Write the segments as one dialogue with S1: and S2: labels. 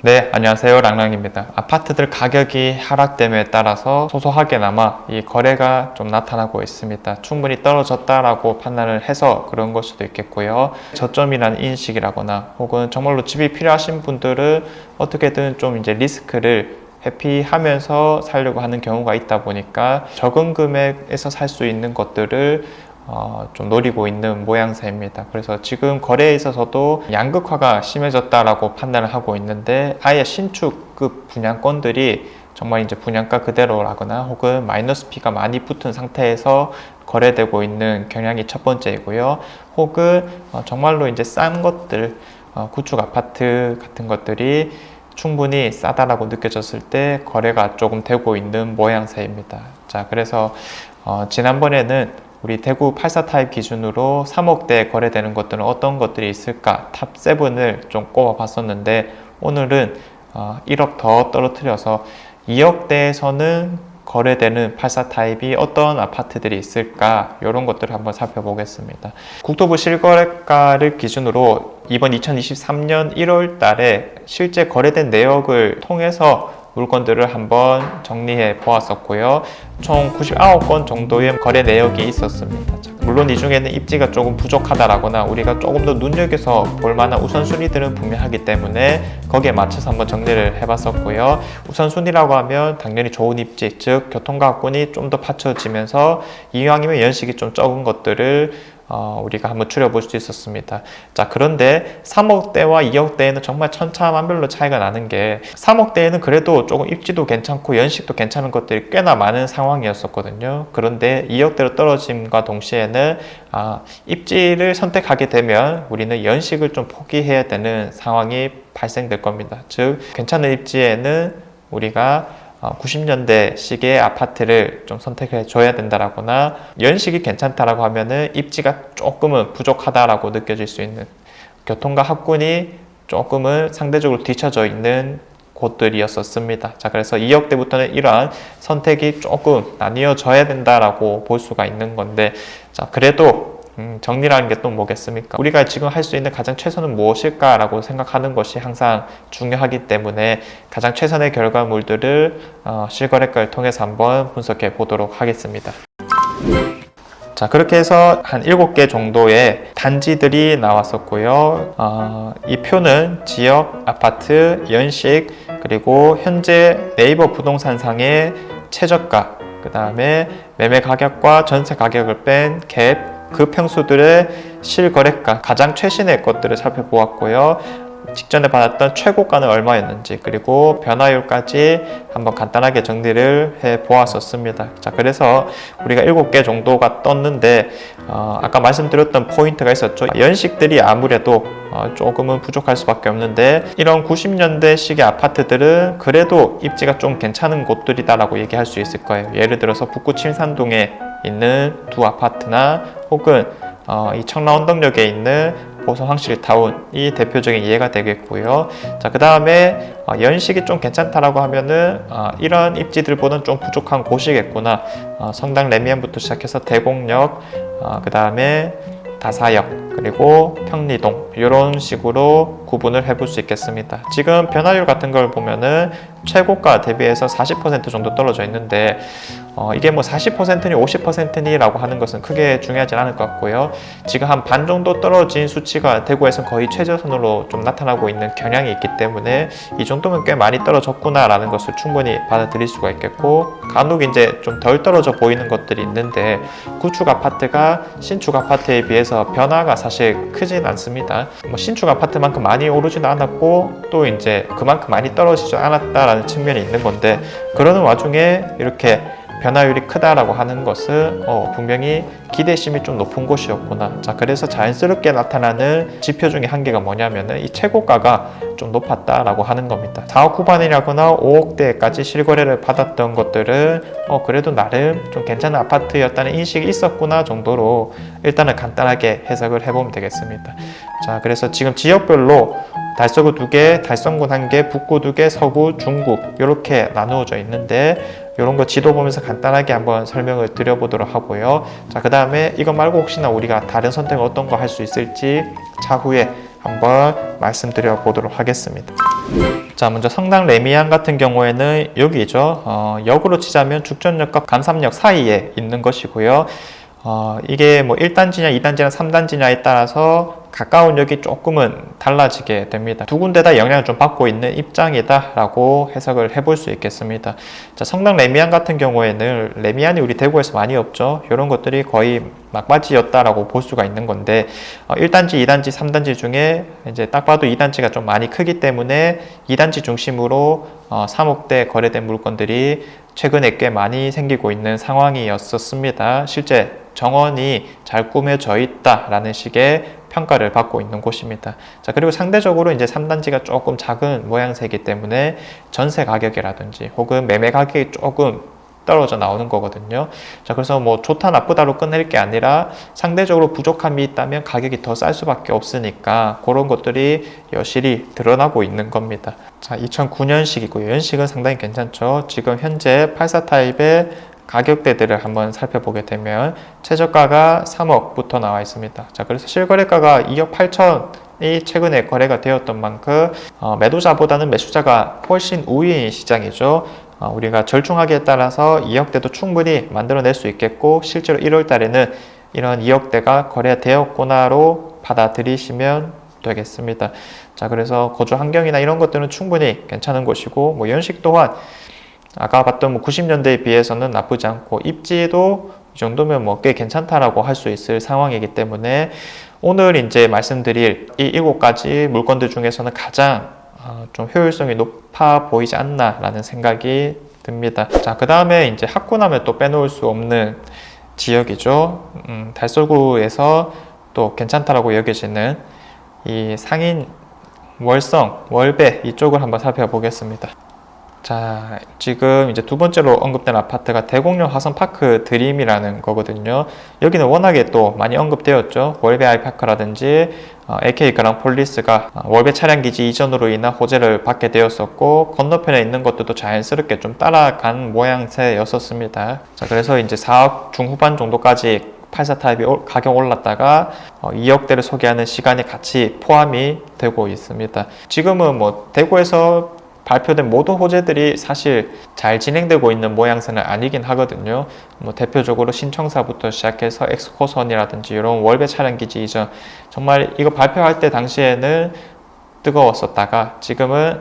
S1: 네, 안녕하세요. 랑랑입니다. 아파트들 가격이 하락됨에 따라서 소소하게나마 이 거래가 좀 나타나고 있습니다. 충분히 떨어졌다라고 판단을 해서 그런 걸 수도 있겠고요. 저점이라는 인식이라거나 혹은 정말로 집이 필요하신 분들은 어떻게든 좀 이제 리스크를 회피하면서 살려고 하는 경우가 있다 보니까 적은 금액에서 살 수 있는 것들을 좀 노리고 있는 모양새입니다. 그래서 지금 거래에 있어서도 양극화가 심해졌다라고 판단을 하고 있는데 아예 신축급 분양권들이 정말 이제 분양가 그대로라거나 혹은 마이너스 P가 많이 붙은 상태에서 거래되고 있는 경향이 첫 번째이고요. 혹은 정말로 이제 싼 것들, 구축 아파트 같은 것들이 충분히 싸다라고 느껴졌을 때 거래가 조금 되고 있는 모양새입니다. 자, 그래서 지난번에는 우리 대구 84 타입 기준으로 3억대 거래되는 것들은 어떤 것들이 있을까 탑 7을 좀 꼽아 봤었는데 오늘은 1억 더 떨어뜨려서 2억대에서는 거래되는 84 타입이 어떤 아파트들이 있을까 이런 것들을 한번 살펴보겠습니다. 국토부 실거래가를 기준으로 이번 2023년 1월 달에 실제 거래된 내역을 통해서 물건들을 한번 정리해 보았었고요. 총 99건 정도의 거래 내역이 있었습니다. 물론 이 중에는 입지가 조금 부족하다라거나 우리가 조금 더 눈여겨서 볼 만한 우선순위들은 분명하기 때문에 거기에 맞춰서 한번 정리를 해봤었고요. 우선순위라고 하면 당연히 좋은 입지, 즉 교통가격권이 좀 더 받쳐지면서 이왕이면 연식이 좀 적은 것들을 우리가 한번 추려볼 수 있었습니다. 자, 그런데 3억대와 2억대에는 정말 천차만별로 차이가 나는 게 3억대에는 그래도 조금 입지도 괜찮고 연식도 괜찮은 것들이 꽤나 많은 상황이었었거든요. 그런데 2억대로 떨어짐과 동시에는 입지를 선택하게 되면 우리는 연식을 좀 포기해야 되는 상황이 발생될 겁니다. 즉, 괜찮은 입지에는 우리가 90년대 시기의 아파트를 좀 선택해 줘야 된다라거나 연식이 괜찮다라고 하면은 입지가 조금은 부족하다라고 느껴질 수 있는 교통과 학군이 조금은 상대적으로 뒤처져 있는 곳들이었었습니다. 자, 그래서 2억대부터는 이러한 선택이 조금 나뉘어져야 된다라고 볼 수가 있는 건데, 자, 그래도 정리라는 게 또 뭐겠습니까? 우리가 지금 할 수 있는 가장 최선은 무엇일까라고 생각하는 것이 항상 중요하기 때문에 가장 최선의 결과물들을 실거래가를 통해서 한번 분석해 보도록 하겠습니다. 자, 그렇게 해서 한 7개 정도의 단지들이 나왔었고요. 이 표는 지역, 아파트, 연식, 그리고 현재 네이버 부동산상의 최저가, 그 다음에 매매 가격과 전세 가격을 뺀 갭, 그 평수들의 실거래가, 가장 최신의 것들을 살펴보았고요. 직전에 받았던 최고가는 얼마였는지, 그리고 변화율까지 한번 간단하게 정리를 해 보았었습니다. 자, 그래서 우리가 7개 정도가 떴는데 아까 말씀드렸던 포인트가 있었죠. 연식들이 아무래도 조금은 부족할 수밖에 없는데 이런 90년대식의 아파트들은 그래도 입지가 좀 괜찮은 곳들이다라고 얘기할 수 있을 거예요. 예를 들어서 북구 침산동에 있는 두 아파트나 혹은 이 청라원덕역에 있는 보성 황실타운이 대표적인 예가 되겠고요. 자, 그 다음에 연식이 좀 괜찮다라고 하면은 이런 입지들보다는 좀 부족한 곳이겠구나. 성당 레미안부터 시작해서 대곡역, 그 다음에 다사역, 그리고 평리동 이런 식으로 구분을 해볼 수 있겠습니다. 지금 변화율 같은 걸 보면은 최고가 대비해서 40% 정도 떨어져 있는데 이게 뭐 40%니 50%니 라고 하는 것은 크게 중요하진 않을 것 같고요. 지금 한 반 정도 떨어진 수치가 대구에서는 거의 최저선으로 좀 나타나고 있는 경향이 있기 때문에 이 정도면 꽤 많이 떨어졌구나 라는 것을 충분히 받아들일 수가 있겠고, 간혹 이제 좀 덜 떨어져 보이는 것들이 있는데 구축 아파트가 신축 아파트에 비해서 변화가 사실 크진 않습니다. 뭐 신축 아파트만큼 많이 오르지도 않았고 또 이제 그만큼 많이 떨어지지 않았다라는 측면이 있는 건데, 그러는 와중에 이렇게 변화율이 크다라고 하는 것은 분명히 기대심이 좀 높은 곳이었구나. 자, 그래서 자연스럽게 나타나는 지표 중에 한 개가 뭐냐면은 이 최고가가 좀 높았다라고 하는 겁니다. 4억 후반이라거나 5억대까지 실거래를 받았던 것들은 그래도 나름 좀 괜찮은 아파트였다는 인식이 있었구나 정도로 일단은 간단하게 해석을 해보면 되겠습니다. 자, 그래서 지금 지역별로 달서구 2개, 달성군 1개, 북구 2개, 서구, 중구 이렇게 나누어져 있는데 이런 거 지도 보면서 간단하게 한번 설명을 드려보도록 하고요. 자, 그 다음에 이거 말고 혹시나 우리가 다른 선택을 어떤 거 할 수 있을지 차후에 한번 말씀드려 보도록 하겠습니다. 자, 먼저 성당 레미안 같은 경우에는 여기죠. 역으로 치자면 죽전역과 감삼역 사이에 있는 것이고요. 이게 뭐 1단지냐 2단지냐 3단지냐에 따라서 가까운 역이 조금은 달라지게 됩니다. 두 군데 다 영향을 좀 받고 있는 입장이다 라고 해석을 해볼 수 있겠습니다. 자, 성당 레미안 같은 경우에는 레미안이 우리 대구에서 많이 없죠. 이런 것들이 거의 막바지였다라고 볼 수가 있는 건데 1단지, 2단지, 3단지 중에 이제 딱 봐도 2단지가 좀 많이 크기 때문에 2단지 중심으로 3억대 거래된 물건들이 최근에 꽤 많이 생기고 있는 상황이었습니다. 실제 정원이 잘 꾸며져 있다라는 식의 평가를 받고 있는 곳입니다. 자, 그리고 상대적으로 이제 3단지가 조금 작은 모양새이기 때문에 전세 가격이라든지 혹은 매매 가격이 조금 떨어져 나오는 거거든요. 자, 그래서 뭐 좋다 나쁘다로 끝낼 게 아니라 상대적으로 부족함이 있다면 가격이 더 쌀 수밖에 없으니까 그런 것들이 여실히 드러나고 있는 겁니다. 자, 2009년식이고요. 연식은 상당히 괜찮죠. 지금 현재 84 타입의 가격대들을 한번 살펴보게 되면 최저가가 3억부터 나와 있습니다. 자, 그래서 실거래가가 2억 8천이 최근에 거래가 되었던 만큼 매도자보다는 매수자가 훨씬 우위인 시장이죠. 우리가 절충하기에 따라서 2억대도 충분히 만들어낼 수 있겠고 실제로 1월 달에는 이런 2억대가 거래되었구나로 받아들이시면 되겠습니다. 자, 그래서 거주 환경이나 이런 것들은 충분히 괜찮은 곳이고 뭐 연식 또한 아까 봤던 뭐 90년대에 비해서는 나쁘지 않고 입지도 이 정도면 뭐 꽤 괜찮다라고 할 수 있을 상황이기 때문에 오늘 이제 말씀드릴 이 7가지 물건들 중에서는 가장 좀 효율성이 높아 보이지 않나라는 생각이 듭니다. 자, 그 다음에 이제 학군하면 또 빼놓을 수 없는 지역이죠. 달서구에서 또 괜찮다라고 여겨지는 이 상인 월성, 월배 이쪽을 한번 살펴보겠습니다. 자, 지금 이제 두 번째로 언급된 아파트가 대곡역 화성파크 드림이라는 거거든요. 여기는 워낙에 또 많이 언급되었죠. 월배 아이파크라든지 AK 그랑폴리스가 월배 차량기지 이전으로 인한 호재를 받게 되었었고 건너편에 있는 것들도 자연스럽게 좀 따라간 모양새였었습니다. 자, 그래서 이제 4억 중후반 정도까지 84 타입이 가격 올랐다가 2억대를 소개하는 시간이 같이 포함이 되고 있습니다. 지금은 뭐 대구에서 발표된 모든 호재들이 사실 잘 진행되고 있는 모양새는 아니긴 하거든요. 뭐 대표적으로 신청사부터 시작해서 엑스코선이라든지 이런 월배 차량기지 이전 정말 이거 발표할 때 당시에는 뜨거웠었다가 지금은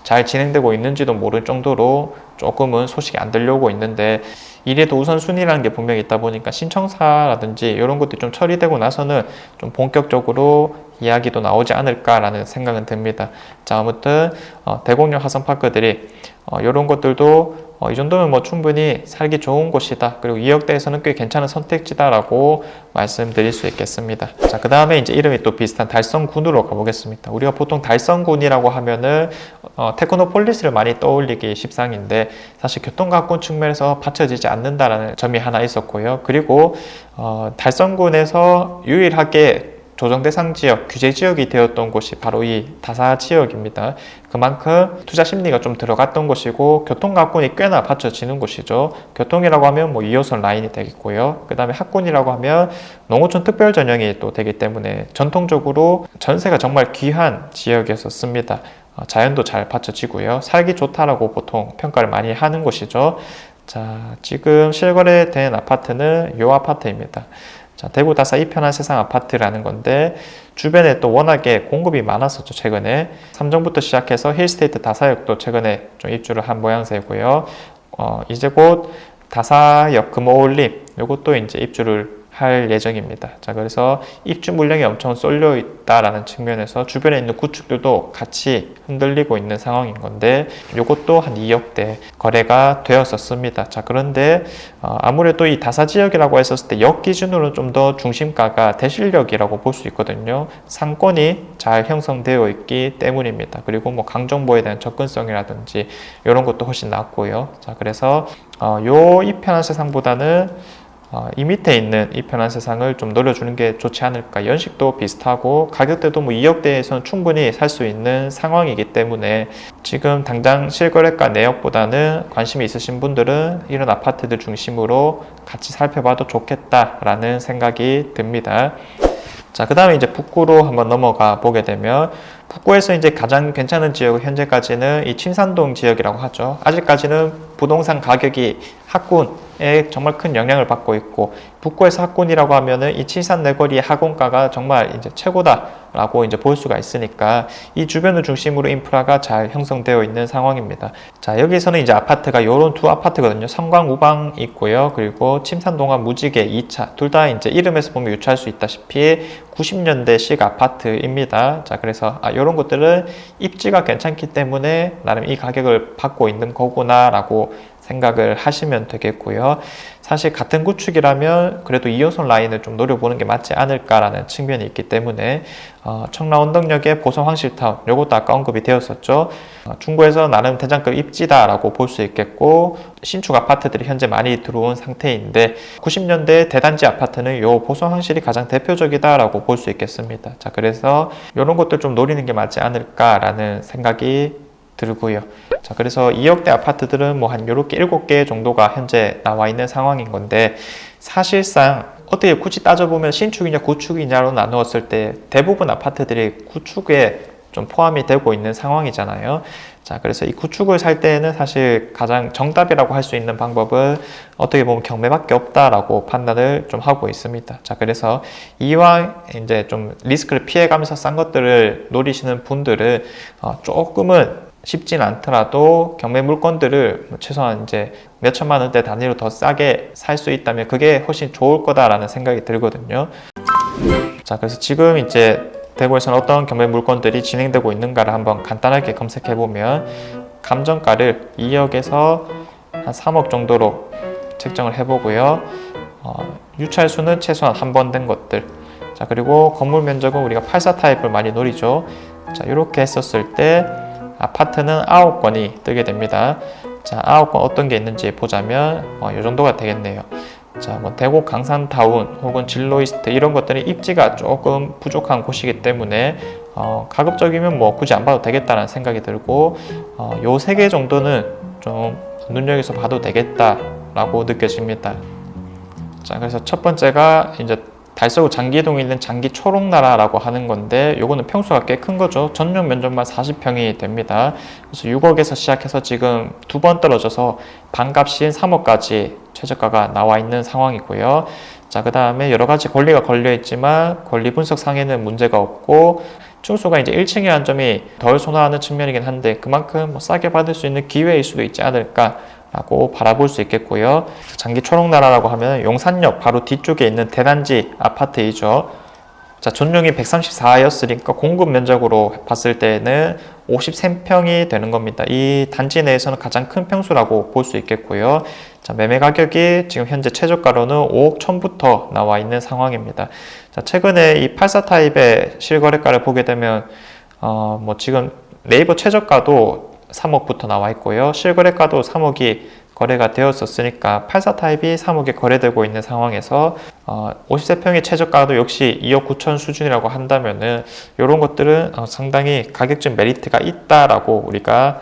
S1: 잘 진행되고 있는지도 모를 정도로 조금은 소식이 안 들려오고 있는데 이래도 우선순위라는 게 분명히 있다 보니까 신청사라든지 이런 것들이 좀 처리되고 나서는 좀 본격적으로 이야기도 나오지 않을까라는 생각은 듭니다. 자, 아무튼 대곡역 화성파크들이 이런 것들도 이 정도면 뭐 충분히 살기 좋은 곳이다. 그리고 2억대에서는 꽤 괜찮은 선택지다라고 말씀드릴 수 있겠습니다. 자, 그 다음에 이제 이름이 또 비슷한 달성군으로 가보겠습니다. 우리가 보통 달성군이라고 하면은 테크노폴리스를 많이 떠올리기 십상인데 사실 교통가꾼 측면에서 받쳐지지 않는다라는 점이 하나 있었고요. 그리고 달성군에서 유일하게 조정 대상 지역, 규제 지역이 되었던 곳이 바로 이 다사 지역입니다. 그만큼 투자 심리가 좀 들어갔던 곳이고 교통가꾼이 꽤나 받쳐지는 곳이죠. 교통이라고 하면 뭐 2호선 라인이 되겠고요. 그 다음에 학군이라고 하면 농어촌 특별 전형이 또 되기 때문에 전통적으로 전세가 정말 귀한 지역이었습니다. 자연도 잘 받쳐지고요. 살기 좋다라고 보통 평가를 많이 하는 곳이죠. 자, 지금 실거래된 아파트는 이 아파트입니다. 자, 대구 다사 이편한 세상 아파트라는 건데 주변에 또 워낙에 공급이 많았었죠. 최근에 삼정부터 시작해서 힐스테이트 다사역도 최근에 좀 입주를 한 모양새고요. 이제 곧 다사역 금호올림 요것도 이제 입주를 할 예정입니다. 자, 그래서 입주 물량이 엄청 쏠려 있다라는 측면에서 주변에 있는 구축들도 같이 흔들리고 있는 상황인 건데 이것도 한 2억대 거래가 되었었습니다. 자, 그런데 아무래도 이 다사 지역이라고 했었을 때 역 기준으로 좀 더 중심가가 대실역이라고 볼 수 있거든요. 상권이 잘 형성되어 있기 때문입니다. 그리고 뭐 강정보에 대한 접근성이라든지 이런 것도 훨씬 낫고요. 자, 그래서 요 이편한 세상보다는 이 밑에 있는 이 편한 세상을 좀 노려주는 게 좋지 않을까. 연식도 비슷하고 가격대도 뭐 2억대에서는 충분히 살 수 있는 상황이기 때문에 지금 당장 실거래가 내역보다는 관심이 있으신 분들은 이런 아파트들 중심으로 같이 살펴봐도 좋겠다라는 생각이 듭니다. 자, 그 다음에 이제 북구로 한번 넘어가 보게 되면 북구에서 이제 가장 괜찮은 지역은 현재까지는 이 친산동 지역이라고 하죠. 아직까지는 부동산 가격이 학군에 정말 큰 영향을 받고 있고, 북구에서 학군이라고 하면은 이 친산 내거리의 학원가가 정말 이제 최고다라고 이제 볼 수가 있으니까 이 주변을 중심으로 인프라가 잘 형성되어 있는 상황입니다. 자, 여기서는 이제 아파트가 요런 두 아파트거든요. 성광 우방 있고요. 그리고 침산동안 무지개 2차. 둘 다 이제 이름에서 보면 유추할 수 있다시피 90년대식 아파트입니다. 자, 그래서 이런 것들은 입지가 괜찮기 때문에 나름 이 가격을 받고 있는 거구나라고 생각을 하시면 되겠고요. 사실 같은 구축이라면 그래도 2호선 라인을 좀 노려보는 게 맞지 않을까라는 측면이 있기 때문에 청라 원덕역의 보성 황실타운, 요것도 아까 언급이 되었었죠. 중구에서 나름 대장급 입지다라고 볼 수 있겠고, 신축 아파트들이 현재 많이 들어온 상태인데 90년대 대단지 아파트는 요 보성 황실이 가장 대표적이다라고 볼 수 있겠습니다. 자, 그래서 이런 것들 좀 노리는 게 맞지 않을까라는 생각이 들고요. 자, 그래서 2억대 아파트들은 뭐 한 요렇게 7개 정도가 현재 나와 있는 상황인 건데, 사실상 어떻게 굳이 따져보면 신축이냐 구축이냐로 나누었을 때 대부분 아파트들이 구축에 좀 포함이 되고 있는 상황이잖아요. 자, 그래서 이 구축을 살 때는 사실 가장 정답이라고 할 수 있는 방법은 어떻게 보면 경매밖에 없다라고 판단을 좀 하고 있습니다. 자, 그래서 이왕 이제 좀 리스크를 피해가면서 싼 것들을 노리시는 분들은 조금은 쉽진 않더라도 경매 물건들을 최소한 이제 몇 천만 원대 단위로 더 싸게 살 수 있다면 그게 훨씬 좋을 거다라는 생각이 들거든요. 자, 그래서 지금 이제 대구에서는 어떤 경매 물건들이 진행되고 있는가를 한번 간단하게 검색해 보면 감정가를 2억에서 한 3억 정도로 책정을 해보고요. 유찰수는 최소한 한 번 된 것들. 자, 그리고 건물 면적은 우리가 84 타입을 많이 노리죠. 자, 이렇게 했었을 때 아파트는 9건이 뜨게 됩니다. 자, 9건 어떤 게 있는지 보자면 이 정도가 되겠네요. 자, 뭐 대구 강산타운 혹은 진로이스트 이런 것들이 입지가 조금 부족한 곳이기 때문에 가급적이면 뭐 굳이 안 봐도 되겠다는 생각이 들고, 요 3개 정도는 좀 눈여겨서 봐도 되겠다라고 느껴집니다. 자, 그래서 첫 번째가 이제 달서구 장기동에 있는 장기초록나라라고 하는 건데, 요거는 평수가 꽤 큰 거죠. 전용 면적만 40평이 됩니다. 그래서 6억에서 시작해서 지금 2번 떨어져서 반값인 3억까지 최저가가 나와 있는 상황이고요. 자, 그 다음에 여러 가지 권리가 걸려 있지만 권리 분석 상에는 문제가 없고, 층수가 이제 1층이라는 점이 덜 선호하는 측면이긴 한데 그만큼 뭐 싸게 받을 수 있는 기회일 수도 있지 않을까 라고 바라볼 수 있겠고요. 장기 초록나라라고 하면 용산역 바로 뒤쪽에 있는 대단지 아파트이죠. 자, 전용이 134였으니까 공급 면적으로 봤을 때는 53평이 되는 겁니다. 이 단지 내에서는 가장 큰 평수라고 볼 수 있겠고요. 자, 매매 가격이 지금 현재 최저가로는 5억 1천부터 나와 있는 상황입니다. 자, 최근에 이 84 타입의 실거래가를 보게 되면 뭐 지금 네이버 최저가도 3억부터 나와 있고요. 실거래가도 3억이 거래가 되었었으니까 84 타입이 3억에 거래되고 있는 상황에서 53평의 최저가도 역시 2억 9천 수준이라고 한다면은 이런 것들은 상당히 가격적 메리트가 있다라고 우리가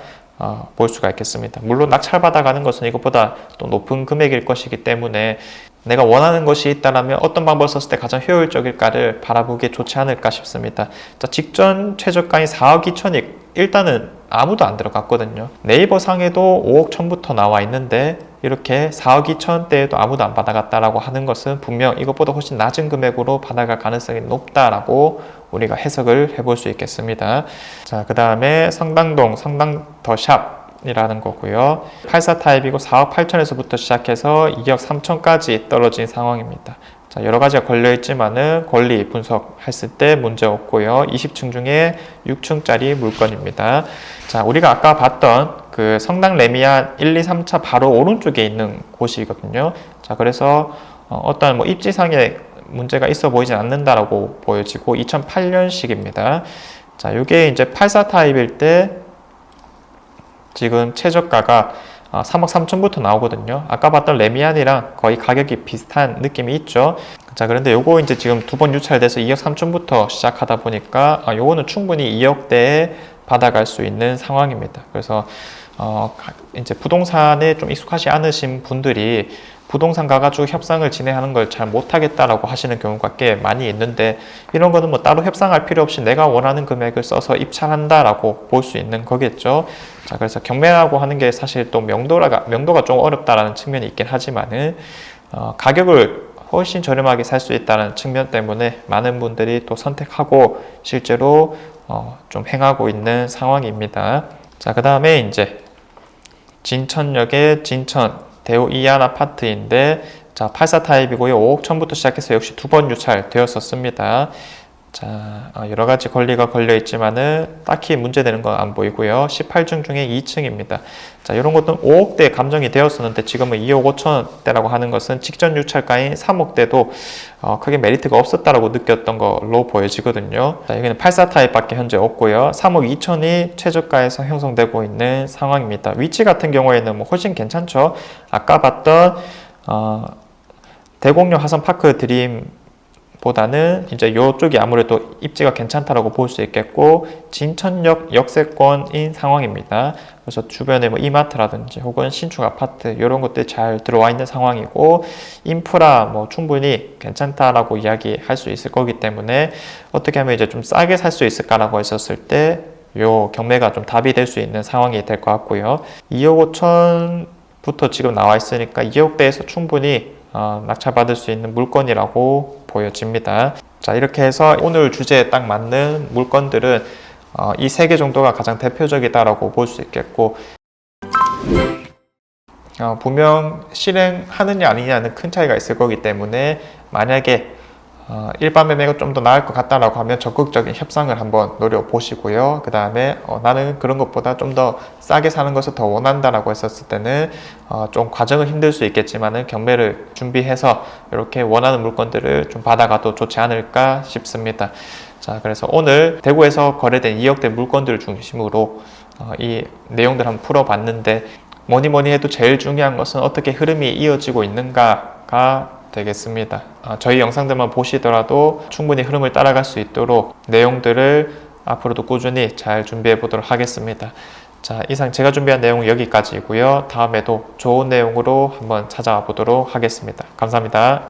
S1: 볼 수가 있겠습니다. 물론 낙찰받아가는 것은 이것보다 또 높은 금액일 것이기 때문에 내가 원하는 것이 있다면 어떤 방법을 썼을 때 가장 효율적일까를 바라보기에 좋지 않을까 싶습니다. 자, 직전 최저가인 4억 2천이 일단은 아무도 안 들어갔거든요. 네이버 상에도 5억 1천부터 나와 있는데 이렇게 4억 2천대에도 아무도 안 받아갔다라고 하는 것은 분명 이것보다 훨씬 낮은 금액으로 받아갈 가능성이 높다라고 우리가 해석을 해볼 수 있겠습니다. 자, 그 다음에 성당동 성당 더샵 이라는 거고요. 84 타입이고 4억 8천에서부터 시작해서 2억 3천까지 떨어진 상황입니다. 자, 여러 가지가 걸려 있지만은 권리 분석했을 때 문제 없고요. 20층 중에 6층짜리 물건입니다. 자, 우리가 아까 봤던 그 성당 레미안 1, 2, 3차 바로 오른쪽에 있는 곳이거든요. 자, 그래서 어떤 뭐 입지상에 문제가 있어 보이진 않는다라고 보여지고 2008년식입니다. 자, 이게 이제 84 타입일 때 지금 최저가가 3억 3천부터 나오거든요. 아까 봤던 레미안이랑 거의 가격이 비슷한 느낌이 있죠. 자, 그런데 요거 이제 지금 2번 유찰돼서 2억 3천부터 시작하다 보니까 요거는 충분히 2억대에 받아갈 수 있는 상황입니다. 그래서 이제 부동산에 좀 익숙하지 않으신 분들이 부동산 가가지고 협상을 진행하는 걸 잘 못하겠다라고 하시는 경우가 꽤 많이 있는데, 이런 거는 뭐 따로 협상할 필요 없이 내가 원하는 금액을 써서 입찰한다라고 볼 수 있는 거겠죠. 자, 그래서 경매라고 하는 게 사실 또 명도가 좀 어렵다라는 측면이 있긴 하지만은 가격을 훨씬 저렴하게 살 수 있다는 측면 때문에 많은 분들이 또 선택하고 실제로 좀 행하고 있는 상황입니다. 자, 그 다음에 이제 진천역의 진천 대우 이안 아파트인데, 자, 84 타입이고요. 5억 1천부터 시작해서 역시 두 번 유찰되었었습니다. 자, 여러 가지 권리가 걸려 있지만은 딱히 문제되는 건 안 보이고요. 18층 중에 2층입니다. 자, 이런 것도 5억대 감정이 되었었는데 지금은 2억 5천대라고 하는 것은 직전 유찰가인 3억대도 크게 메리트가 없었다라고 느꼈던 걸로 보여지거든요. 자, 여기는 84 타입밖에 현재 없고요. 3억 2천이 최저가에서 형성되고 있는 상황입니다. 위치 같은 경우에는 뭐 훨씬 괜찮죠. 아까 봤던 대곡역 화성파크 드림 보다는 이제 이쪽이 아무래도 입지가 괜찮다라고 볼 수 있겠고, 진천역 역세권인 상황입니다. 그래서 주변에 뭐 이마트라든지 혹은 신축 아파트 이런 것들이 잘 들어와 있는 상황이고, 인프라 뭐 충분히 괜찮다라고 이야기할 수 있을 거기 때문에 어떻게 하면 이제 좀 싸게 살 수 있을까라고 했었을 때 요 경매가 좀 답이 될 수 있는 상황이 될 것 같고요. 2억 5천부터 지금 나와 있으니까 2억대에서 충분히 낙찰받을 수 있는 물건이라고 보여집니다. 자, 이렇게 해서 오늘 주제에 딱 맞는 물건들은 이 세 개 정도가 가장 대표적이다라고 볼 수 있겠고, 분명 실행하느냐 아니냐는 큰 차이가 있을 거기 때문에 만약에 일반 매매가 좀 더 나을 것 같다라고 하면 적극적인 협상을 한번 노려보시고요. 그 다음에 나는 그런 것보다 좀 더 싸게 사는 것을 더 원한다라고 했었을 때는 좀 과정은 힘들 수 있겠지만은 경매를 준비해서 이렇게 원하는 물건들을 좀 받아가도 좋지 않을까 싶습니다. 자, 그래서 오늘 대구에서 거래된 2억대 물건들을 중심으로 이 내용들 한번 풀어봤는데, 뭐니 해도 제일 중요한 것은 어떻게 흐름이 이어지고 있는가가 되겠습니다. 저희 영상들만 보시더라도 충분히 흐름을 따라갈 수 있도록 내용들을 앞으로도 꾸준히 잘 준비해 보도록 하겠습니다. 자, 이상 제가 준비한 내용은 여기까지이고요. 다음에도 좋은 내용으로 한번 찾아와 보도록 하겠습니다. 감사합니다.